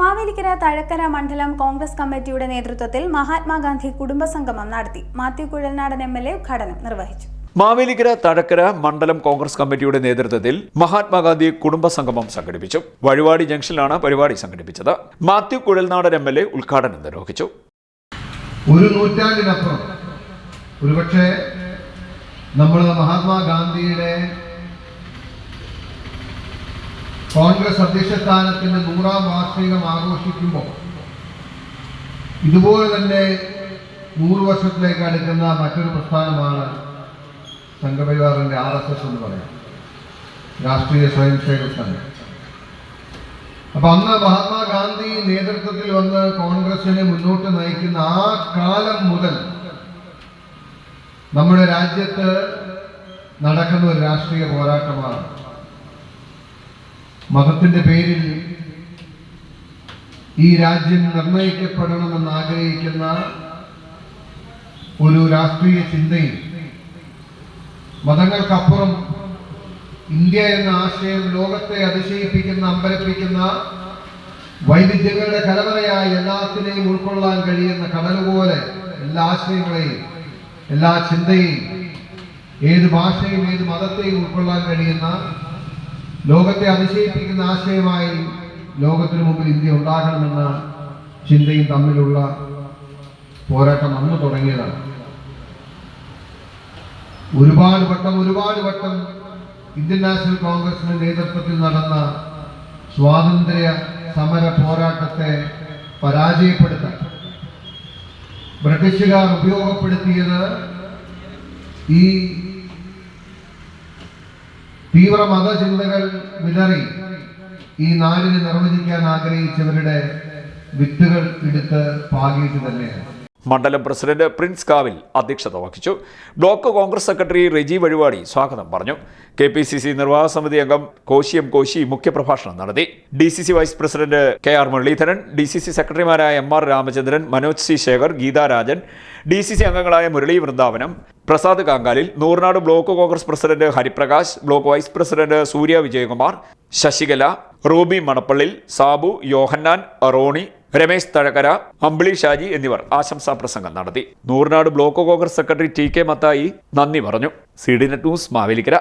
മാവേലിക്കര തഴക്കര മണ്ഡലം കോൺഗ്രസ് കമ്മിറ്റിയുടെ നേതൃത്വത്തിൽ മഹാത്മാഗാന്ധി കുടുംബസംഗമം നടത്തി. മാത്യു കുഴൽനാടൻ MLA ഉദ്ഘാടനം നിർവഹിച്ചു. മാവേലിക്കര തഴക്കര മണ്ഡലം കോൺഗ്രസ് കമ്മിറ്റിയുടെ നേതൃത്വത്തിൽ മഹാത്മാഗാന്ധി കുടുംബസംഗമം സംഘടിപ്പിച്ചു. വഴിവാടി ജംഗ്ഷനിലാണ് പരിപാടി സംഘടിപ്പിച്ചത്. മാത്യു കുഴൽനാടൻ MLA ഉദ്ഘാടനം നിർവഹിച്ചു. ഒരു നൂറ്റാണ്ടിനപ്പുറം ഒരുപക്ഷെ നമ്മൾ മഹാത്മാഗാന്ധിയുടെ കോൺഗ്രസ് അധ്യക്ഷസ്ഥാനത്തിന്റെ 100ാം വാർഷികം ആഘോഷിക്കുമ്പോൾ ഇതുപോലെ തന്നെ 100 വർഷത്തിലേക്ക് അടുക്കുന്ന മറ്റൊരു പ്രസ്ഥാനമാണ് സംഘപരിവാറിന്റെ RSS എന്ന് പറയുന്നത്, രാഷ്ട്രീയ സ്വയംസേവക സംഘം. അപ്പൊ അന്ന് മഹാത്മാഗാന്ധി നേതൃത്വത്തിൽ വന്ന് കോൺഗ്രസിനെ മുന്നോട്ട് നയിക്കുന്ന ആ കാലം മുതൽ നമ്മുടെ രാജ്യത്ത് നടക്കുന്ന ഒരു രാഷ്ട്രീയ പോരാട്ടമാണ്. മതത്തിന്റെ പേരിൽ ഈ രാജ്യം നിർണയിക്കപ്പെടണമെന്ന് ആഗ്രഹിക്കുന്ന ഒരു രാഷ്ട്രീയ ചിന്തയും, മതങ്ങൾക്കപ്പുറം ഇന്ത്യ എന്ന ആശയം ലോകത്തെ അതിശയിപ്പിക്കുന്ന, അമ്പരപ്പിക്കുന്ന, വൈവിധ്യങ്ങളുടെ കലവറയായി എല്ലാത്തിനെയും ഉൾക്കൊള്ളാൻ കഴിയുന്ന കടലുപോലെ എല്ലാ ആശയങ്ങളെയും, എല്ലാ ചിന്തയെയും, ഏത് ഭാഷയും ഏത് മതത്തെയും ഉൾക്കൊള്ളാൻ കഴിയുന്ന, ലോകത്തെ അതിശയിപ്പിക്കുന്ന ആശയമായി ലോകത്തിനു മുമ്പിൽ ഇന്ത്യ ഉണ്ടാകണമെന്ന ചിന്തയും തമ്മിലുള്ള പോരാട്ടം അന്ന് തുടങ്ങിയതാണ്. ഒരുപാട് വട്ടം ഇന്ത്യൻ നാഷണൽ കോൺഗ്രസിന്റെ നേതൃത്വത്തിൽ നടന്ന സ്വാതന്ത്ര്യ സമര പോരാട്ടത്തെ പരാജയപ്പെടുത്താൻ ബ്രിട്ടീഷുകാർ ഉപയോഗപ്പെടുത്തിയത് ഈ തീവ്ര മതചിന്തകൾ വിതറി ഈ നാടിനെ നിർവചിക്കാൻ ആഗ്രഹിച്ചവരുടെ വിത്തുകൾ എടുത്ത് പാകിയിട്ട് തന്നെയാണ്. മണ്ഡലം പ്രസിഡന്റ് പ്രിൻസ് കാവിൽ അധ്യക്ഷത വഹിച്ചു. ബ്ലോക്ക് കോൺഗ്രസ് സെക്രട്ടറി റെജി വഴിവാടി സ്വാഗതം പറഞ്ഞു. KPCC നിർവാഹക സമിതി അംഗം കോശി മുഖ്യപ്രഭാഷണം നടത്തി. DCC vice president KR Muraleedharan, DCC സെക്രട്ടറിമാരായ MR Ramachandran, Manoj C Shekhar, Geetharajan, DCC അംഗങ്ങളായ Murali Vrindavanam, Prasad Kankalil, Noornad block Congress president Hariprakash, block vice president Surya Vijayakumar, Sasikala, Ruby Manappallil, Sabu, Yohannan, Roni, Ramesh Thazhakkara, Ambili Shaji എന്നിവർ ആശംസാ പ്രസംഗം നടത്തി. Noornad block Congress secretary TK Mathai നന്ദി പറഞ്ഞു. CDNet news Mavelikkara.